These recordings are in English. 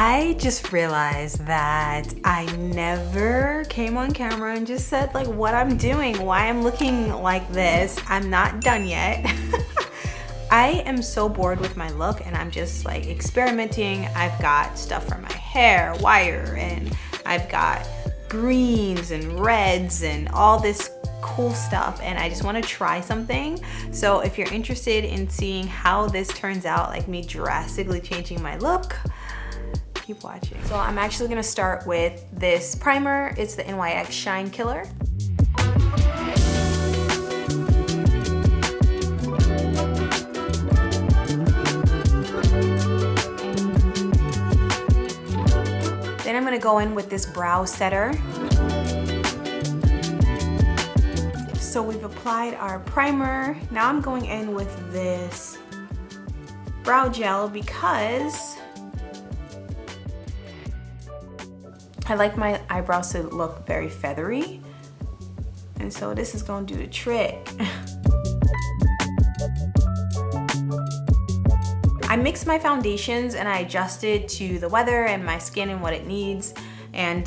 I just realized that I never came on camera and just said like what I'm doing, why I'm looking like this. I'm not done yet. I am so bored with my look and I'm just like experimenting. I've got stuff for my hair, wire, and I've got greens and reds and all this cool stuff, and I just want to try something. So if you're interested in seeing how this turns out, like me drastically changing my look, keep watching. So I'm actually gonna start with this primer. It's the NYX Shine Killer. Then I'm gonna go in with this brow setter. So we've applied our primer. Now I'm going in with this brow gel because I like my eyebrows to look very feathery. And so this is gonna do the trick. I mix my foundations and I adjust it to the weather and my skin and what it needs. And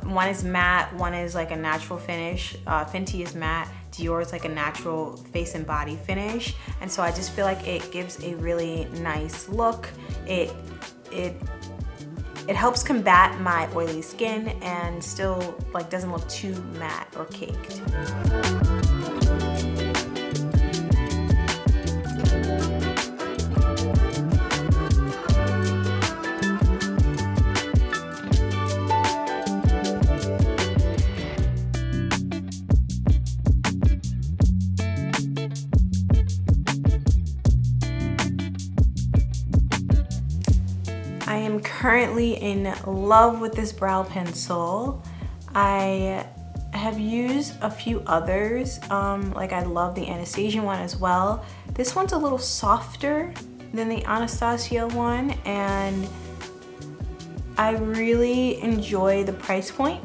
one is matte, one is like a natural finish. Fenty is matte, Dior is like a natural face and body finish. And so I just feel like it gives a really nice look. It helps combat my oily skin and still like doesn't look too matte or caked. I am currently in love with this brow pencil. I have used a few others, like I love the Anastasia one as well. This one's a little softer than the Anastasia one, and I really enjoy the price point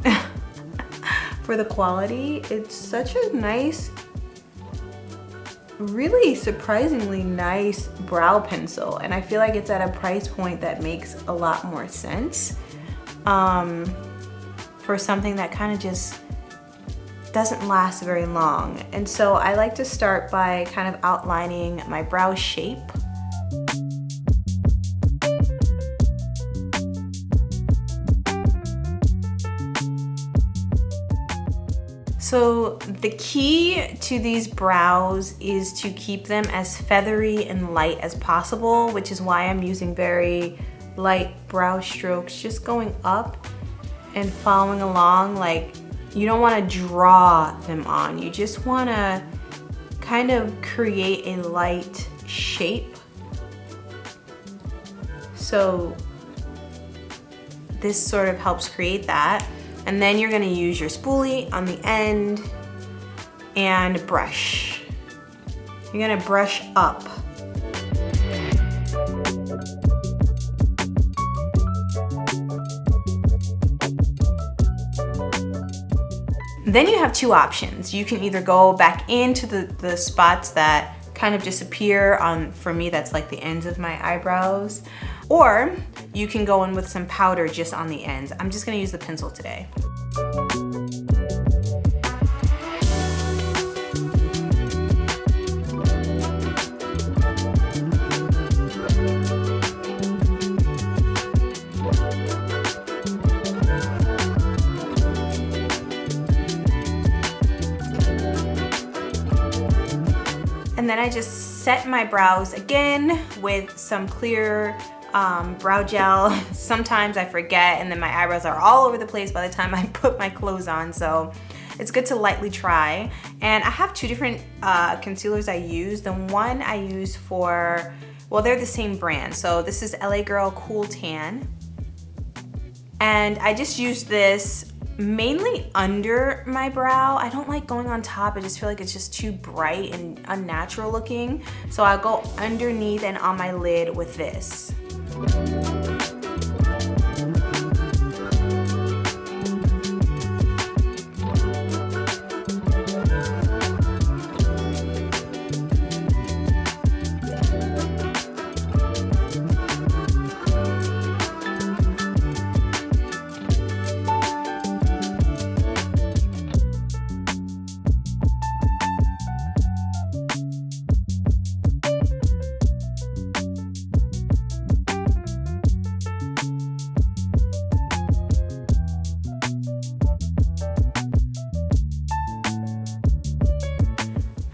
for the quality. It's such a nice, really surprisingly nice brow pencil, and I feel like it's at a price point that makes a lot more sense for something that kind of just doesn't last very long. And so I like to start by kind of outlining my brow shape. So the key to these brows is to keep them as feathery and light as possible, which is why I'm using very light brow strokes, just going up and following along. Like, you don't want to draw them on, you just want to kind of create a light shape. So this sort of helps create that. And then you're gonna use your spoolie on the end and brush. You're gonna brush up. Then you have two options. You can either go back into the spots that kind of disappear on, for me, that's like the ends of my eyebrows, or you can go in with some powder just on the ends. I'm just gonna use the pencil today. And then I just set my brows again with some clear brow gel. Sometimes I forget and then my eyebrows are all over the place by the time I put my clothes on, so it's good to lightly try. And I have two different concealers I use. The one I use for, well, they're the same brand. So this is LA Girl Cool Tan. And I just use this mainly under my brow. I don't like going on top. I just feel like it's just too bright and unnatural looking. So I'll go underneath and on my lid with this.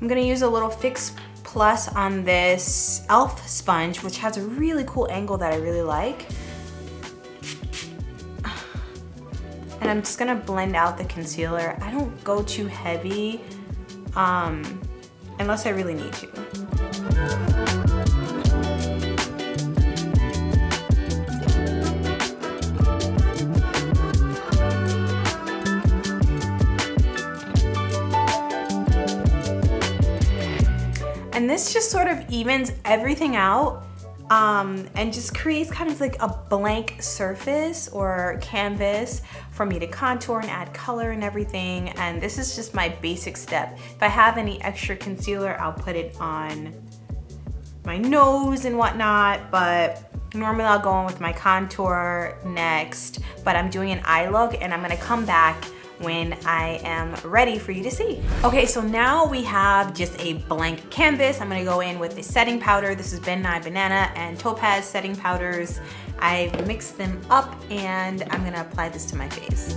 I'm gonna use a little Fix Plus on this e.l.f. sponge, which has a really cool angle that I really like. And I'm just gonna blend out the concealer. I don't go too heavy unless I really need to. And this just sort of evens everything out and just creates kind of like a blank surface or canvas for me to contour and add color and everything. And this is just my basic step. If I have any extra concealer, I'll put it on my nose and whatnot, but normally I'll go in with my contour next, but I'm doing an eye look and I'm gonna come back when I am ready for you to see. Okay, so now we have just a blank canvas. I'm gonna go in with the setting powder. This is Ben Nye Banana and Topaz setting powders. I've mixed them up and I'm gonna apply this to my face.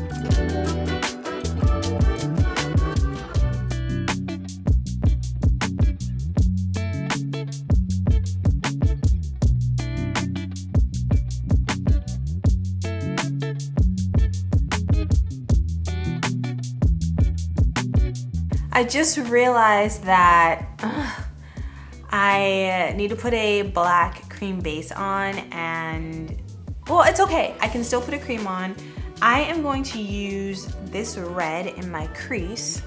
I just realized that I need to put a black cream base on, and well, it's okay. I can still put a cream on. I am going to use this red in my crease,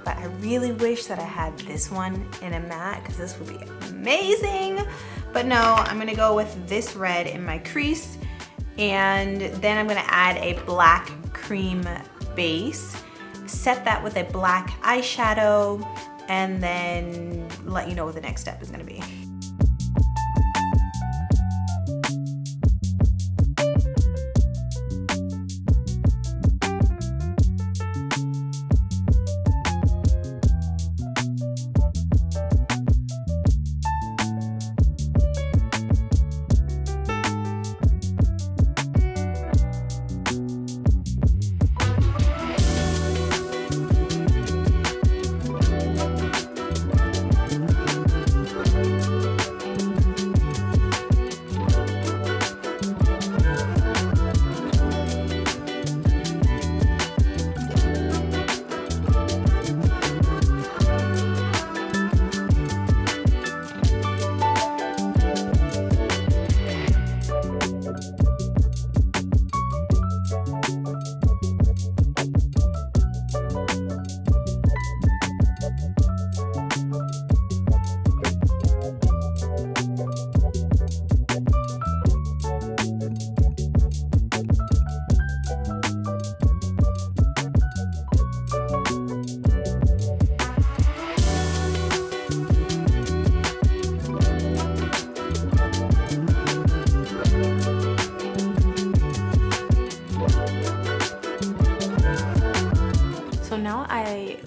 but I really wish that I had this one in a matte because this would be amazing. But no, I'm gonna go with this red in my crease, and then I'm gonna add a black cream base. Set that with a black eyeshadow, and then let you know what the next step is gonna be.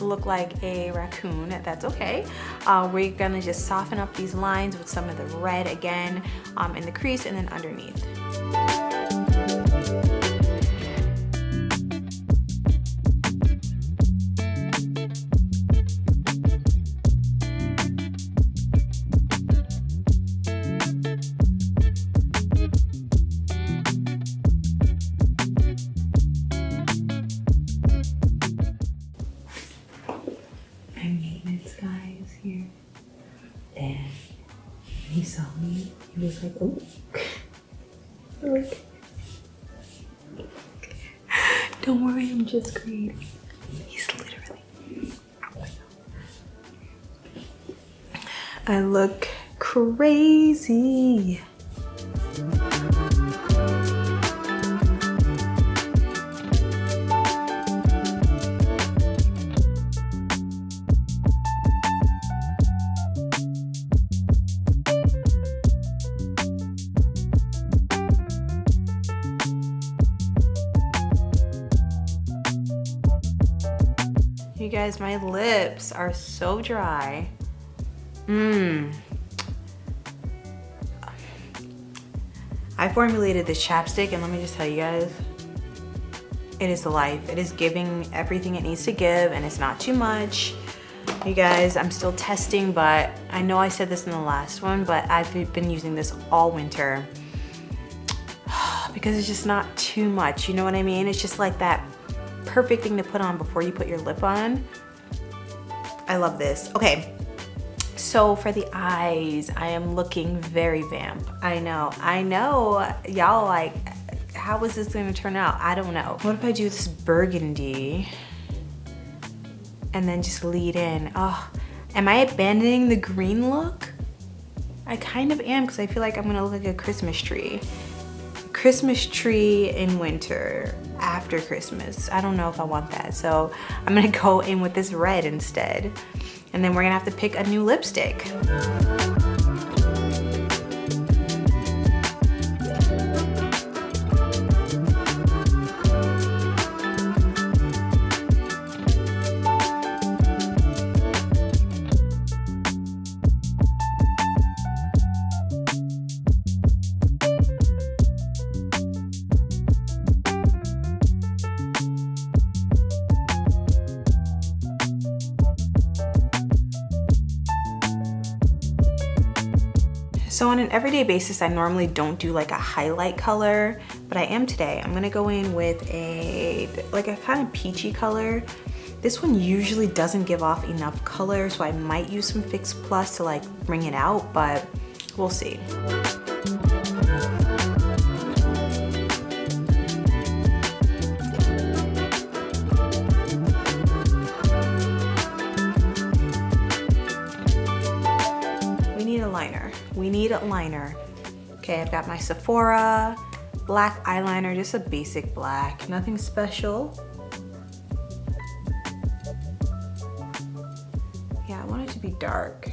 Look like a raccoon. That's okay. We're gonna just soften up these lines with some of the red again in the crease and then underneath. He saw me, he was like, oh, look. Don't worry, I'm just creating. He's literally. I look crazy. You guys, my lips are so dry. I formulated this chapstick, and let me just tell you guys, it is the life. It is giving everything it needs to give, and it's not too much. You guys, I'm still testing, but I know I said this in the last one, but I've been using this all winter because it's just not too much, you know what I mean? It's just like that perfect thing to put on before you put your lip on. I love this. Okay, so for the eyes, I am looking very vamp. I know, y'all like, how is this gonna turn out? I don't know. What if I do this burgundy and then just lead in? Oh, am I abandoning the green look? I kind of am, because I feel like I'm gonna look like a Christmas tree. Christmas tree in winter after Christmas. I don't know if I want that. So I'm gonna go in with this red instead. And then we're gonna have to pick a new lipstick. So on an everyday basis, I normally don't do like a highlight color, but I am today. I'm gonna go in with a kind of peachy color. This one usually doesn't give off enough color, so I might use some Fix Plus to like bring it out, but we'll see. We need a liner. Okay, I've got my Sephora black eyeliner, just a basic black, nothing special. Yeah, I want it to be dark.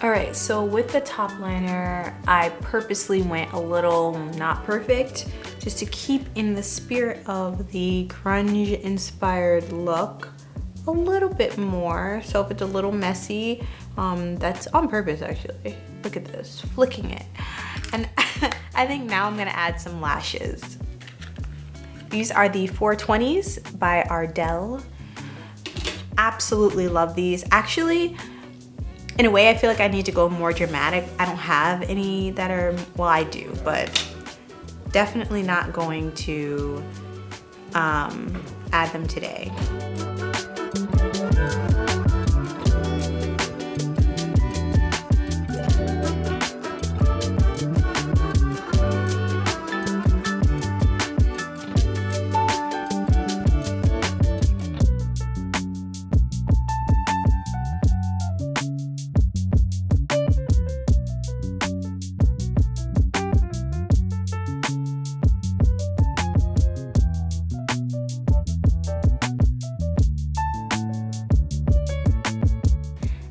All right, so with the top liner, I purposely went a little not perfect, just to keep in the spirit of the grunge inspired look a little bit more. So if it's a little messy, that's on purpose actually. Look at this, flicking it. And I think now I'm gonna add some lashes. These are the 420s by Ardell. Absolutely love these. Actually, in a way, I feel like I need to go more dramatic. I don't have any that are, well, I do, but definitely not going to add them today.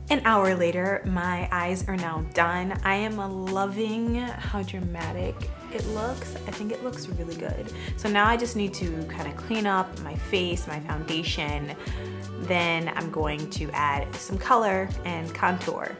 An hour later, my eyes are now done. I am loving how dramatic it looks. I think it looks really good. So now I just need to kind of clean up my face, my foundation. Then I'm going to add some color and contour.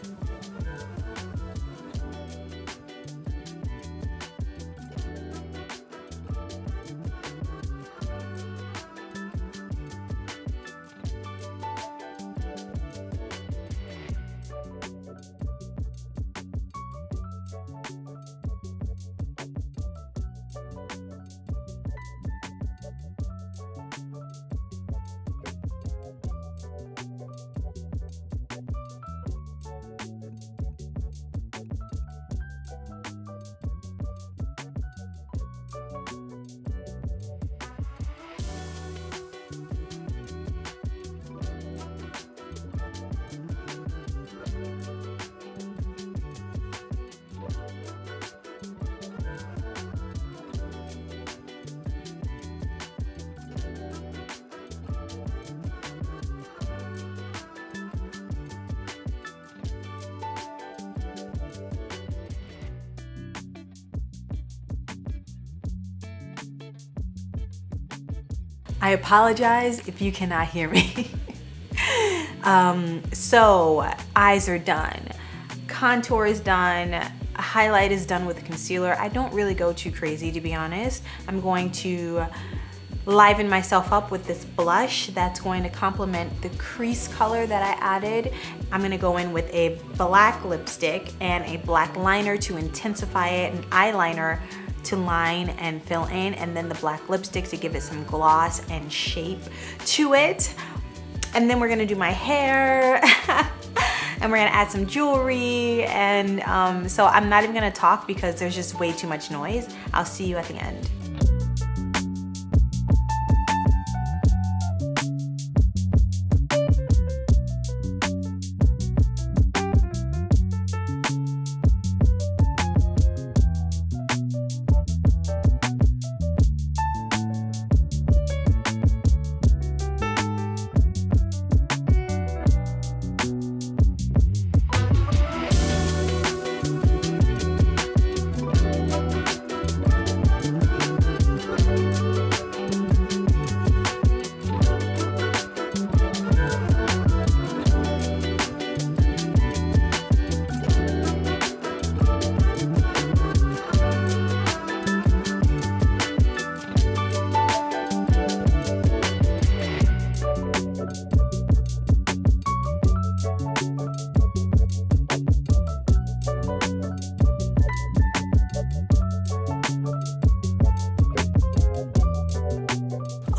I apologize if you cannot hear me. So eyes are done, contour is done, highlight is done with concealer. I don't really go too crazy, to be honest. I'm going to liven myself up with this blush that's going to complement the crease color that I added. I'm gonna go in with a black lipstick and a black liner to intensify it, an eyeliner to line and fill in, and then the black lipstick to give it some gloss and shape to it. And then we're gonna do my hair and we're gonna add some jewelry, and so I'm not even gonna talk because there's just way too much noise. I'll see you at the end.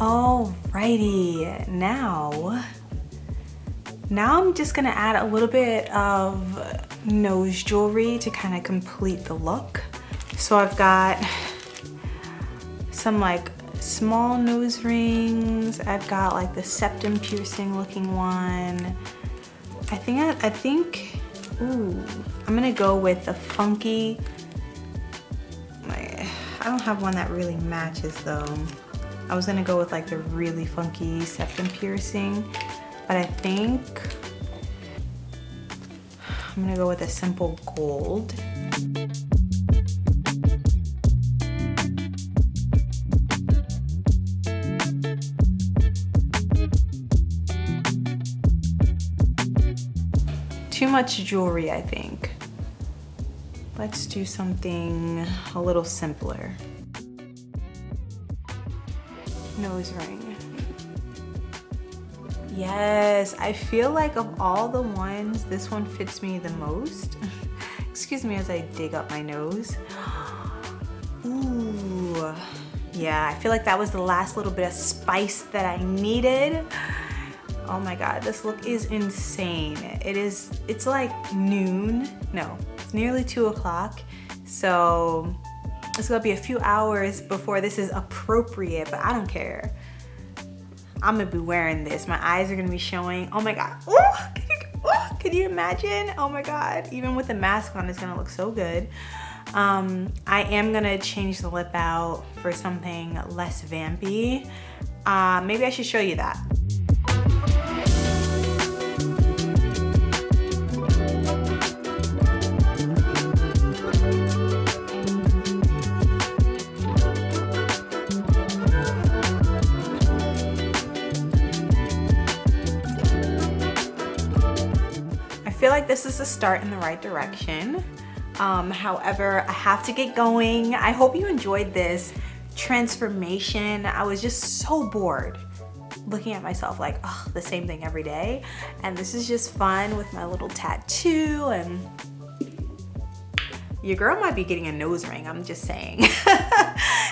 Alrighty, now I'm just gonna add a little bit of nose jewelry to kind of complete the look. So I've got some like small nose rings. I've got like the septum piercing looking one. I think, ooh, I'm gonna go with the funky, I don't have one that really matches though. I was gonna go with like the really funky septum piercing, but I think I'm gonna go with a simple gold. Too much jewelry, I think. Let's do something a little simpler. Nose ring. Yes, I feel like of all the ones, this one fits me the most. Excuse me as I dig up my nose. Ooh, yeah, I feel like that was the last little bit of spice that I needed. Oh my God, this look is insane. It's like noon. No, it's nearly 2 o'clock. So it's gonna be a few hours before this is appropriate, but I don't care. I'm gonna be wearing this. My eyes are gonna be showing. Oh my God. Ooh, can you imagine? Oh my God. Even with the mask on, it's gonna look so good. I am gonna change the lip out for something less vampy. Maybe I should show you that. I feel like this is a start in the right direction. However, I have to get going. I hope you enjoyed this transformation. I was just so bored looking at myself like, oh, the same thing every day. And this is just fun with my little tattoo, and your girl might be getting a nose ring, I'm just saying.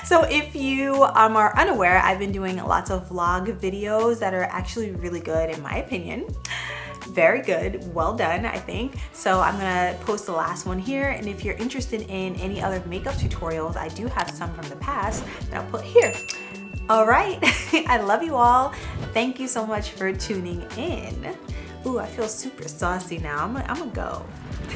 So if you are unaware, I've been doing lots of vlog videos that are actually really good in my opinion. Very good, well done, I think. So I'm gonna post the last one here, and if you're interested in any other makeup tutorials, I do have some from the past that I'll put here. All right, I love you all. Thank you so much for tuning in. Ooh, I feel super saucy now. I'm gonna go.